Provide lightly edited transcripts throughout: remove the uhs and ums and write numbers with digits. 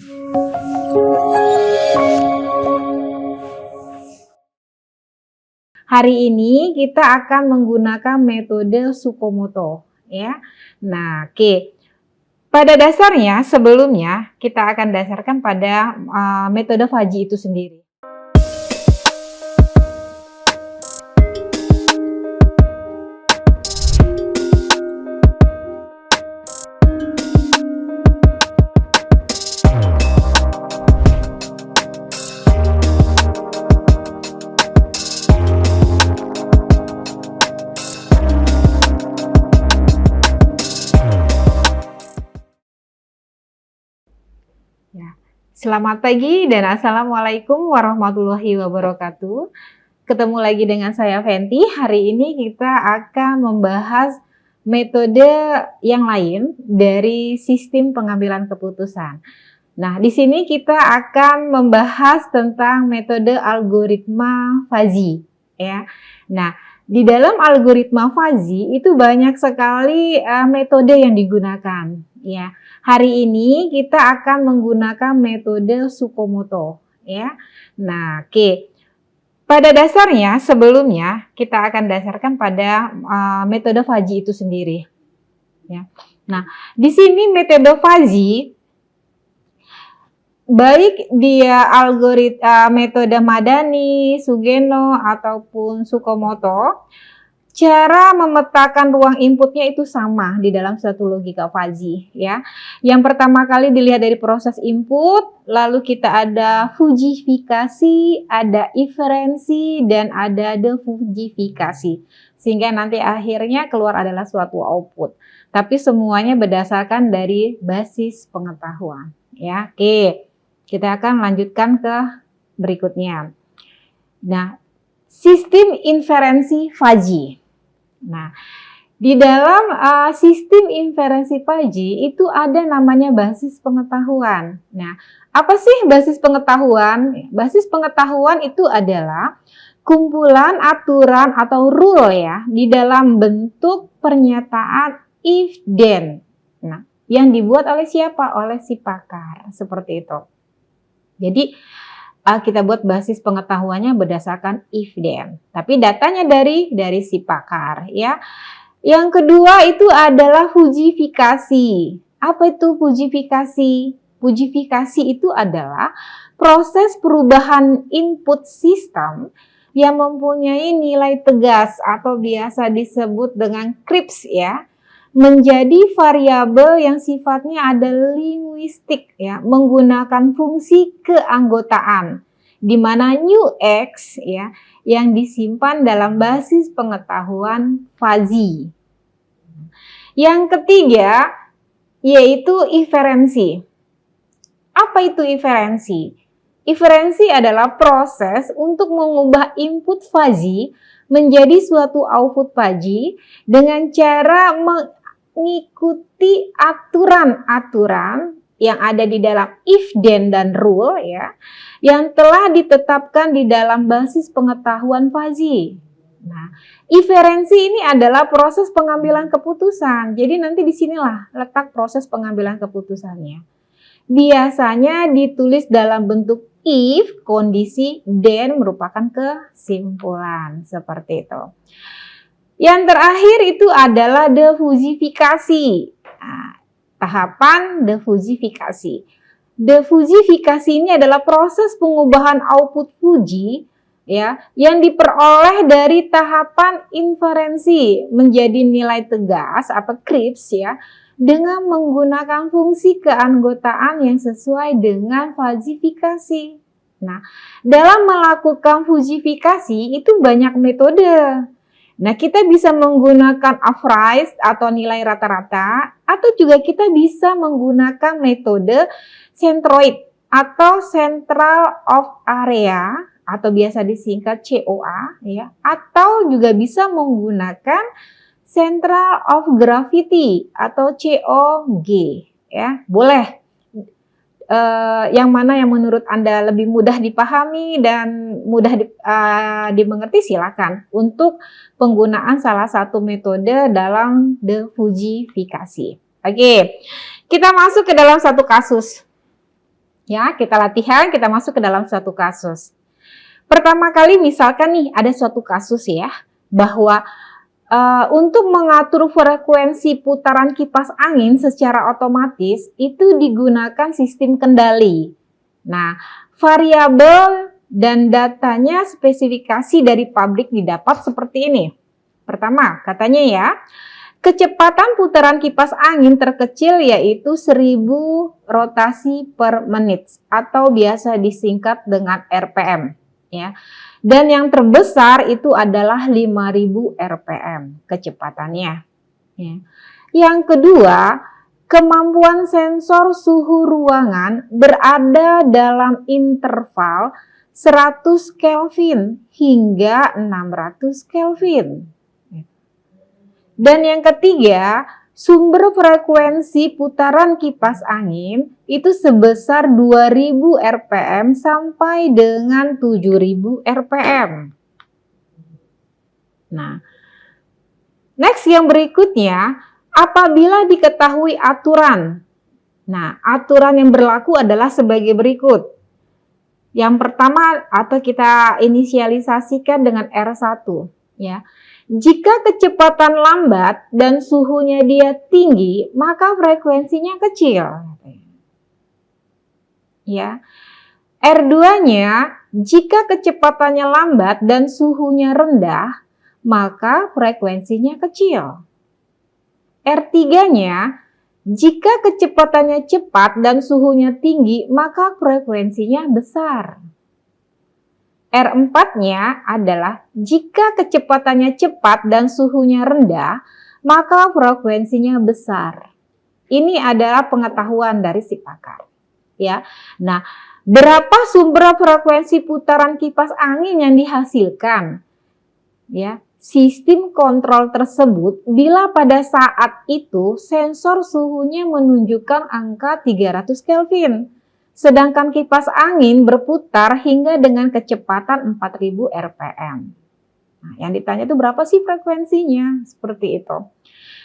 Hari ini kita akan menggunakan metode Tsukamoto ya. Nah, oke. Pada dasarnya sebelumnya kita akan dasarkan pada metode Fajii itu sendiri. Ya. Selamat pagi dan Assalamualaikum warahmatullahi wabarakatuh. Ketemu lagi dengan saya Fenty. Hari ini kita akan membahas metode yang lain dari sistem pengambilan keputusan. Nah, di sini kita akan membahas tentang metode algoritma Fuzzy ya. Nah, di dalam algoritma Fuzzy itu banyak sekali metode yang digunakan ya. Hari ini kita akan menggunakan metode Tsukamoto ya. Nah, oke. Pada dasarnya sebelumnya kita akan dasarkan pada metode Fuzzy itu sendiri ya. Nah, di sini metode Fuzzy baik dia metode Madani, Sugeno ataupun Tsukamoto, cara memetakan ruang inputnya itu sama di dalam suatu logika Fuzzy ya. Yang pertama kali dilihat dari proses input, lalu kita ada fujifikasi, ada inferensi, dan ada defujifikasi. Sehingga nanti akhirnya keluar adalah suatu output. Tapi semuanya berdasarkan dari basis pengetahuan ya. Oke, kita akan lanjutkan ke berikutnya. Nah, sistem inferensi Fuzzy. Nah, di dalam sistem inferensi Fuzzy itu ada namanya basis pengetahuan. Nah, apa sih basis pengetahuan? Basis pengetahuan itu adalah kumpulan aturan atau rule ya di dalam bentuk pernyataan if then. Nah, yang dibuat oleh siapa? Oleh si pakar, seperti itu. Jadi kita buat basis pengetahuannya berdasarkan if then, tapi datanya dari si pakar ya. Yang kedua itu adalah fujifikasi. Apa itu fujifikasi? Fujifikasi itu adalah proses perubahan input sistem yang mempunyai nilai tegas atau biasa disebut dengan CRISP ya, menjadi variabel yang sifatnya ada linguistik ya, menggunakan fungsi keanggotaan di mana new X ya yang disimpan dalam basis pengetahuan Fuzzy. Yang ketiga yaitu inferensi. Apa itu inferensi? Inferensi adalah proses untuk mengubah input Fuzzy menjadi suatu output Fuzzy dengan cara mengikuti aturan-aturan yang ada di dalam if then dan rule ya, yang telah ditetapkan di dalam basis pengetahuan Fuzzy. Nah, inferensi ini adalah proses pengambilan keputusan. Jadi nanti disinilah letak proses pengambilan keputusannya. Biasanya ditulis dalam bentuk if, kondisi, then merupakan kesimpulan seperti itu. Yang terakhir itu adalah defujifikasi. Nah, tahapan defujifikasi. Defujifikasi ini adalah proses pengubahan output Fuji ya yang diperoleh dari tahapan inferensi menjadi nilai tegas atau CRISP ya dengan menggunakan fungsi keanggotaan yang sesuai dengan fujifikasi. Nah, dalam melakukan fujifikasi itu banyak metode. Nah, kita bisa menggunakan average atau nilai rata-rata, atau juga kita bisa menggunakan metode centroid atau central of area atau biasa disingkat COA ya, atau juga bisa menggunakan central of gravity atau COG ya. Boleh yang mana yang menurut Anda lebih mudah dipahami dan mudah dimengerti, silakan untuk penggunaan salah satu metode dalam defujifikasi. Oke, kita masuk ke dalam satu kasus. Ya, kita latihan, kita masuk ke dalam suatu kasus. Pertama kali misalkan nih ada suatu kasus ya, bahwa untuk mengatur frekuensi putaran kipas angin secara otomatis itu digunakan sistem kendali. Nah, variabel dan datanya spesifikasi dari pabrik didapat seperti ini. Pertama, katanya ya, kecepatan putaran kipas angin terkecil yaitu 1000 rotasi per menit atau biasa disingkat dengan RPM ya. Dan yang terbesar itu adalah 5000 RPM kecepatannya ya. Yang kedua, kemampuan sensor suhu ruangan berada dalam interval 100 Kelvin hingga 600 Kelvin. Dan yang ketiga, sumber frekuensi putaran kipas angin itu sebesar 2000 RPM sampai dengan 7000 RPM. Nah, next yang berikutnya, apabila diketahui aturan. Nah, aturan yang berlaku adalah sebagai berikut. Yang pertama atau kita inisialisasikan dengan R1 ya. Jika kecepatan lambat dan suhunya dia tinggi, maka frekuensinya kecil. Ya. R2-nya, jika kecepatannya lambat dan suhunya rendah, maka frekuensinya kecil. R3-nya, jika kecepatannya cepat dan suhunya tinggi, maka frekuensinya besar. R4-nya adalah jika kecepatannya cepat dan suhunya rendah, maka frekuensinya besar. Ini adalah pengetahuan dari si pakar. Ya. Nah, berapa sumber frekuensi putaran kipas angin yang dihasilkan? Ya, sistem kontrol tersebut bila pada saat itu sensor suhunya menunjukkan angka 300 Kelvin. Sedangkan kipas angin berputar hingga dengan kecepatan 4000 RPM. Nah, yang ditanya itu berapa sih frekuensinya? Seperti itu.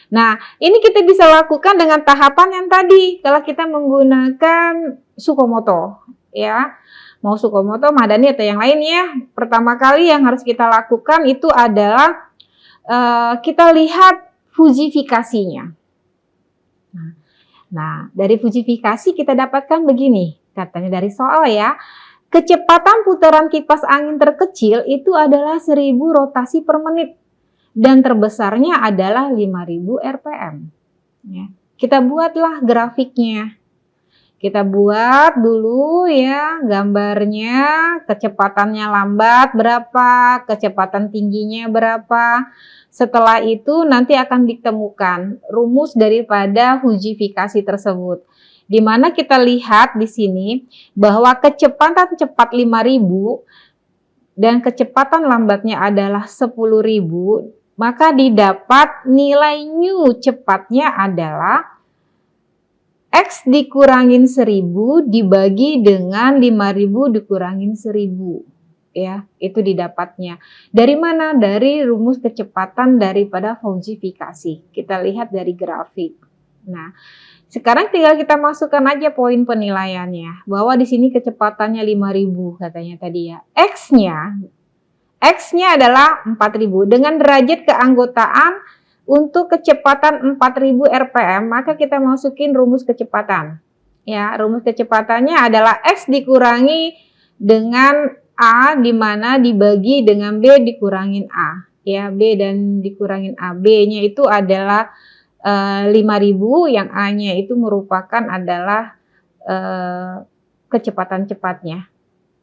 Nah, ini kita bisa lakukan dengan tahapan yang tadi. Kalau kita menggunakan Tsukamoto, ya. Mau Tsukamoto, Madani atau yang lain ya. Pertama kali yang harus kita lakukan itu adalah kita lihat fujifikasinya. Nah, dari fujifikasi kita dapatkan begini. Katanya dari soal ya, kecepatan putaran kipas angin terkecil itu adalah 1000 rotasi per menit dan terbesarnya adalah 5000 RPM. Ya. Kita buatlah grafiknya. Kita buat dulu ya gambarnya, kecepatannya lambat berapa, kecepatan tingginya berapa. Setelah itu nanti akan ditemukan rumus daripada fujifikasi tersebut. Di mana kita lihat di sini bahwa kecepatan cepat 5000 dan kecepatan lambatnya adalah 10.000, maka didapat nilai nu cepatnya adalah X dikurangin 1000 dibagi dengan 5000 dikurangin 1000. Ya, itu didapatnya. Dari mana? Dari rumus kecepatan daripada fujifikasi. Kita lihat dari grafik. Nah, sekarang tinggal kita masukkan aja poin penilaiannya. Bahwa di sini kecepatannya 5000 katanya tadi ya. X-nya adalah 4000 dengan derajat keanggotaan untuk kecepatan 4000 RPM, maka kita masukin rumus kecepatan. Ya, rumus kecepatannya adalah X dikurangi dengan A di mana dibagi dengan B dikurangin A. Ya, B dan dikurangin A. B-nya itu adalah 5000, yang A-nya itu merupakan adalah kecepatan cepatnya.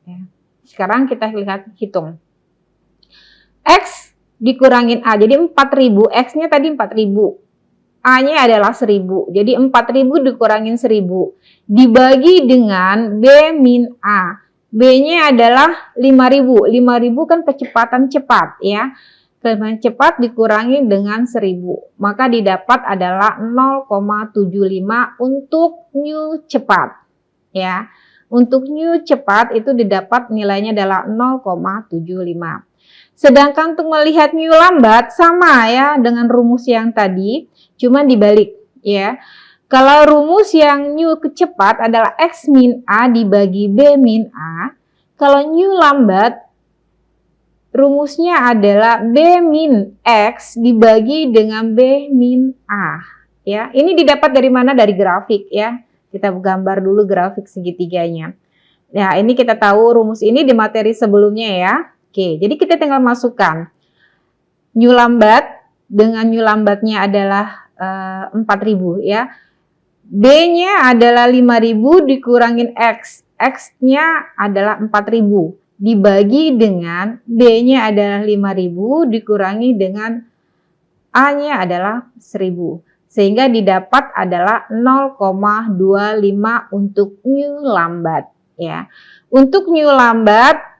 Ya. Sekarang kita lihat hitung. X dikurangin A, jadi 4000, X-nya tadi 4000, A-nya adalah 1000, jadi 4000 dikurangin 1000, dibagi dengan B min A, B-nya adalah 5000, 5000 kan kecepatan cepat ya, kecepatan cepat dikurangi dengan 1000, maka didapat adalah 0,75 untuk nu cepat ya, untuk nu cepat itu didapat nilainya adalah 0,75. Sedangkan untuk melihat mu lambat sama ya dengan rumus yang tadi, cuma dibalik ya. Kalau rumus yang new cepat adalah X min A dibagi B min A. Kalau new lambat, rumusnya adalah B min X dibagi dengan B min A. Ya, ini didapat dari mana? Dari grafik ya. Kita gambar dulu grafik segitiganya. Ya, ini kita tahu rumus ini di materi sebelumnya ya. Oke, jadi kita tinggal masukkan new lambat dengan new lambatnya adalah 4.000 ya. B-nya adalah 5.000 dikurangin X. X-nya adalah 4.000 dibagi dengan B-nya adalah 5.000 dikurangi dengan A-nya adalah 1.000. Sehingga didapat adalah 0,25 untuk new lambat ya. Untuk new lambat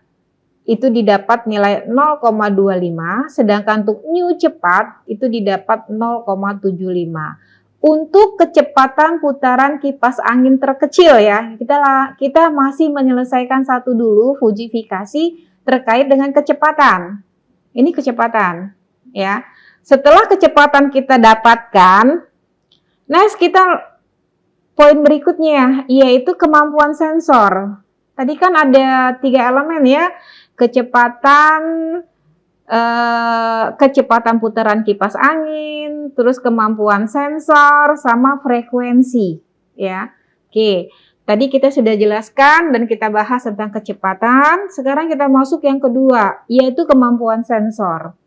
itu didapat nilai 0,25, sedangkan untuk new cepat itu didapat 0,75. Untuk kecepatan putaran kipas angin terkecil ya, kita masih menyelesaikan satu dulu fujifikasi terkait dengan kecepatan. Ini kecepatan ya. Setelah kecepatan kita dapatkan, next kita poin berikutnya yaitu kemampuan sensor. Tadi kan ada 3 elemen ya, kecepatan putaran kipas angin, terus kemampuan sensor, sama frekuensi ya. Oke, tadi kita sudah jelaskan dan kita bahas tentang kecepatan. Sekarang kita masuk yang kedua, yaitu kemampuan sensor.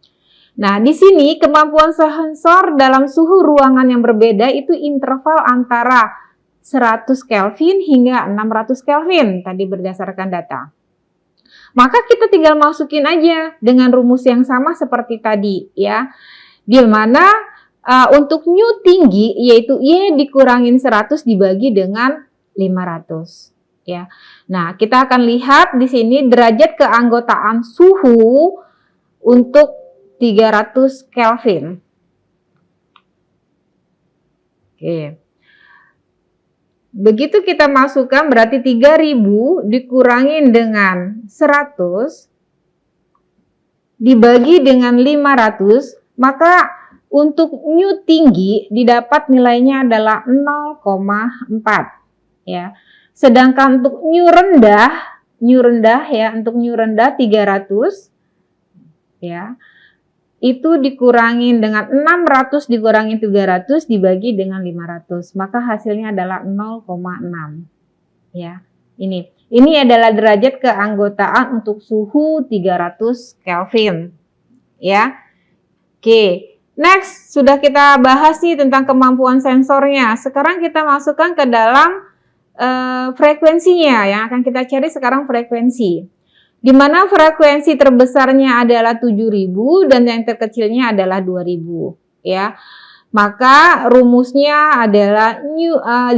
Nah, di sini kemampuan sensor dalam suhu ruangan yang berbeda itu interval antara 100 Kelvin hingga 600 Kelvin tadi berdasarkan data. Maka kita tinggal masukin aja dengan rumus yang sama seperti tadi ya. Di mana untuk new tinggi yaitu Y dikurangin 100 dibagi dengan 500 ya. Nah, kita akan lihat di sini derajat keanggotaan suhu untuk 300 Kelvin. Oke. Begitu kita masukkan berarti 3.000 dikurangin dengan 100 dibagi dengan 500, maka untuk new tinggi didapat nilainya adalah 0,4 ya. Sedangkan untuk new rendah ya, untuk new rendah 300 ya. Itu dikurangin dengan 600 dikurangin 300 dibagi dengan 500, maka hasilnya adalah 0,6 ya. Ini adalah derajat keanggotaan untuk suhu 300 Kelvin ya. Oke, next sudah kita bahas nih tentang kemampuan sensornya. Sekarang kita masukkan ke dalam frekuensinya. Yang akan kita cari sekarang frekuensi. Di mana frekuensi terbesarnya adalah 7.000 dan yang terkecilnya adalah 2.000 ya. Maka rumusnya adalah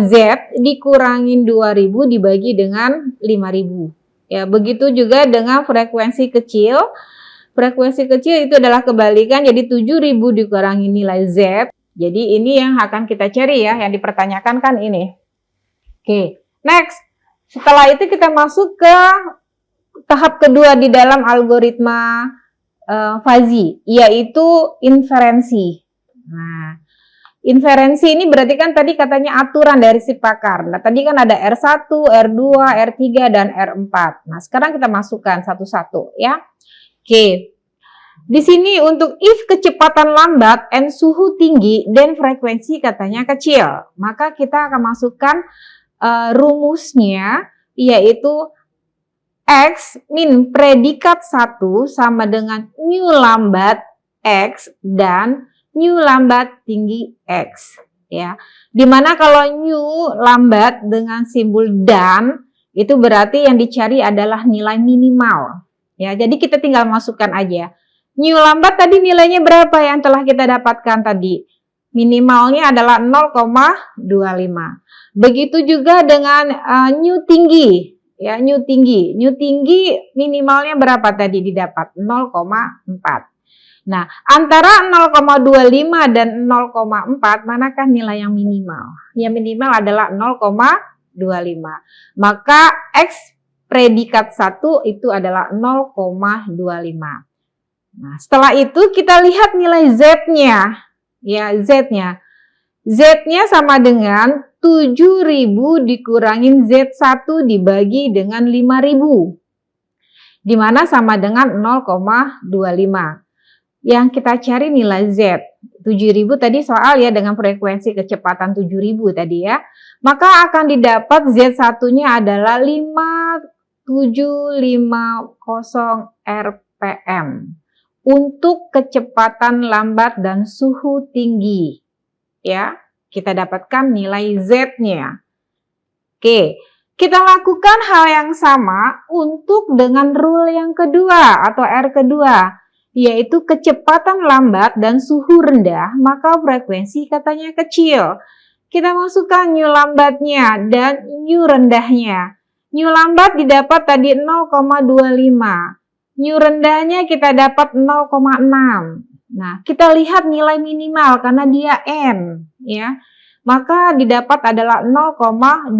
Z dikurangin 2.000 dibagi dengan 5.000 ya. Begitu juga dengan frekuensi kecil. Frekuensi kecil itu adalah kebalikan, jadi 7.000 dikurangi nilai Z. Jadi ini yang akan kita cari ya, yang dipertanyakan kan ini. Oke, next. Setelah itu kita masuk ke tahap kedua di dalam algoritma fuzzy, yaitu inferensi. Nah, inferensi ini berarti kan tadi katanya aturan dari si pakar. Nah, tadi kan ada R1, R2, R3, dan R4. Nah, sekarang kita masukkan satu-satu ya. Oke. Di sini untuk if kecepatan lambat and suhu tinggi dan frekuensi katanya kecil, maka kita akan masukkan rumusnya yaitu X min predikat 1 sama dengan new lambat X dan new lambat tinggi X ya. Dimana kalau new lambat dengan simbol dan itu berarti yang dicari adalah nilai minimal ya. Jadi kita tinggal masukkan aja. New lambat tadi nilainya berapa yang telah kita dapatkan tadi? Minimalnya adalah 0,25. Begitu juga dengan new tinggi. Ya, new tinggi minimalnya berapa tadi didapat? 0,4. Nah, antara 0,25 dan 0,4 manakah nilai yang minimal? Yang minimal adalah 0,25. Maka X predikat 1 itu adalah 0,25. Nah, setelah itu kita lihat nilai Z-nya. Ya, Z-nya. Z-nya sama dengan 7.000 dikurangin Z1 dibagi dengan 5.000. Di mana sama dengan 0,25. Yang kita cari nilai Z. 7.000 tadi soal ya dengan frekuensi kecepatan 7.000 tadi ya. Maka akan didapat Z1-nya adalah 5750 RPM. Untuk kecepatan lambat dan suhu tinggi. Ya, kita dapatkan nilai Z-nya. Oke, kita lakukan hal yang sama untuk dengan rule yang kedua atau R kedua, yaitu kecepatan lambat dan suhu rendah, maka frekuensi katanya kecil. Kita masukkan new lambatnya dan new rendahnya. New lambat didapat tadi 0,25. New rendahnya kita dapat 0,6. Nah, kita lihat nilai minimal karena dia N, ya. Maka didapat adalah 0,25.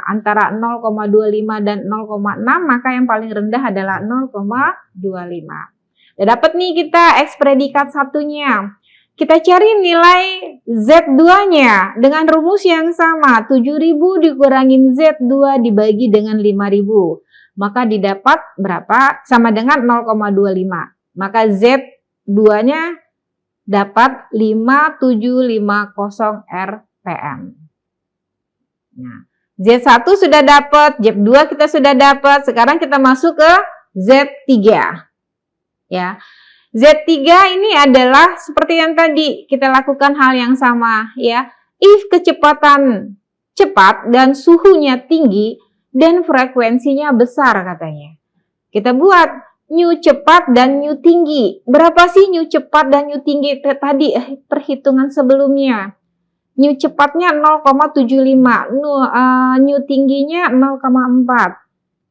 Antara 0,25 dan 0,6, maka yang paling rendah adalah 0,25. Udah dapat nih kita X predikat satunya. Kita cari nilai Z2-nya dengan rumus yang sama. 7.000 dikurangin Z2 dibagi dengan 5.000. Maka didapat berapa? Sama dengan 0,25. Maka Z2-nya dapat 5750 RPM. Nah, Z1 sudah dapat, Z2 kita sudah dapat. Sekarang kita masuk ke Z3. Ya. Z3 ini adalah seperti yang tadi kita lakukan hal yang sama ya. If kecepatan cepat dan suhunya tinggi dan frekuensinya besar katanya. Kita buat new cepat dan new tinggi. Berapa sih new cepat dan new tinggi tadi perhitungan sebelumnya? New cepatnya 0,75, new tingginya 0,4.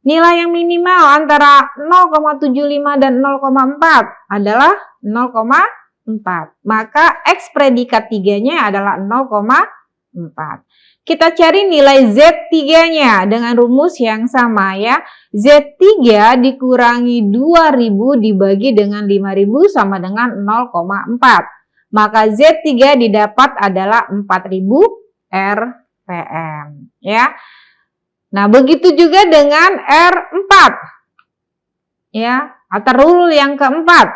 Nilai yang minimal antara 0,75 dan 0,4 adalah 0,4. Maka X predikat 3-nya adalah 0,4. Kita cari nilai Z3-nya dengan rumus yang sama ya. Z3 dikurangi 2.000 dibagi dengan 5.000 sama dengan 0,4. Maka Z3 didapat adalah 4.000 RPM ya. Nah, begitu juga dengan R4. Ya, atau rule yang keempat.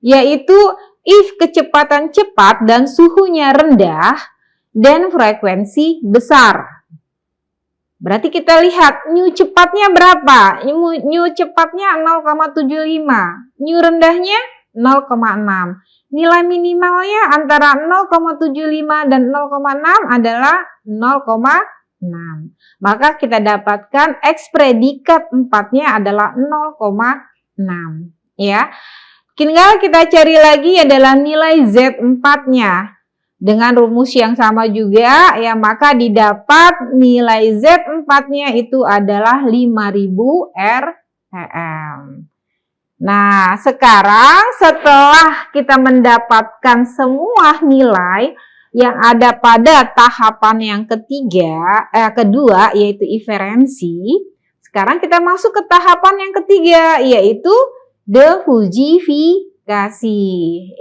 Yaitu if kecepatan cepat dan suhunya rendah dan frekuensi besar. Berarti kita lihat new cepatnya berapa? New cepatnya 0,75. New rendahnya 0,6. Nilai minimalnya antara 0,75 dan 0,6 adalah 0,6. Maka kita dapatkan X predikat 4-nya adalah 0,6. Ya. Tinggal kita cari lagi adalah nilai Z4-nya. Dengan rumus yang sama juga, ya maka didapat nilai Z4-nya itu adalah 5.000 RPM. Nah, sekarang setelah kita mendapatkan semua nilai yang ada pada tahapan yang kedua, yaitu inferensi, sekarang kita masuk ke tahapan yang ketiga, yaitu defusifikasi,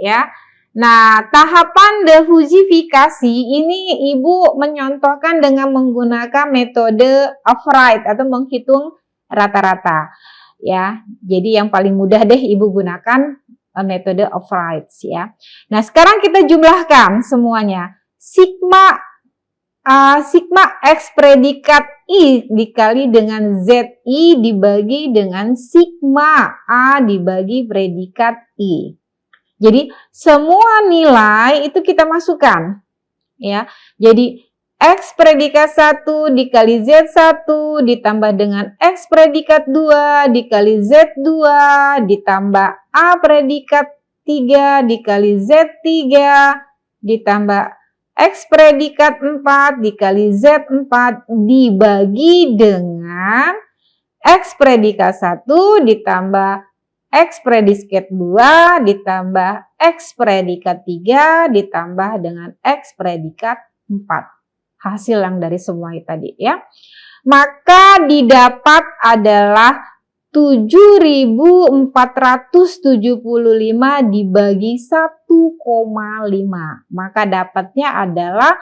ya. Nah, tahapan defusifikasi ini Ibu menyontohkan dengan menggunakan metode Albright atau menghitung rata-rata. Ya, jadi yang paling mudah deh Ibu gunakan metode Albright ya. Nah, sekarang kita jumlahkan semuanya. Sigma X predikat I dikali dengan ZI dibagi dengan sigma A dibagi predikat I. Jadi semua nilai itu kita masukkan ya. Jadi X predikat 1 dikali Z1 ditambah dengan X predikat 2 dikali Z2 ditambah A predikat 3 dikali Z3 ditambah X predikat 4 dikali Z4 dibagi dengan X predikat 1 ditambah X predikat 2 ditambah X predikat 3 ditambah dengan X predikat 4. Hasil yang dari semua tadi ya. Maka didapat adalah 7.475 dibagi 1,5. Maka dapatnya adalah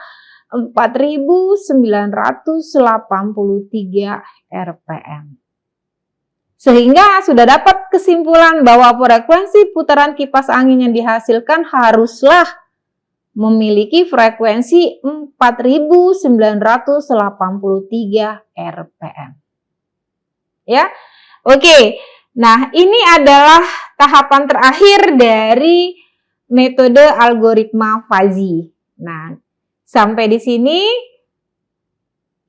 4.983 rpm. Sehingga sudah dapat kesimpulan bahwa frekuensi putaran kipas angin yang dihasilkan haruslah memiliki frekuensi 4.983 rpm. Ya. Oke. Nah, ini adalah tahapan terakhir dari metode algoritma Fuzzy. Nah, sampai di sini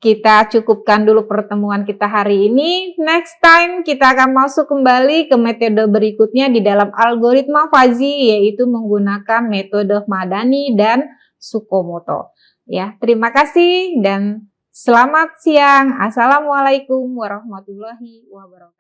kita cukupkan dulu pertemuan kita hari ini. Next time kita akan masuk kembali ke metode berikutnya di dalam algoritma Fuzzy, yaitu menggunakan metode Madani dan Tsukamoto. Ya, terima kasih dan selamat siang. Assalamualaikum warahmatullahi wabarakatuh.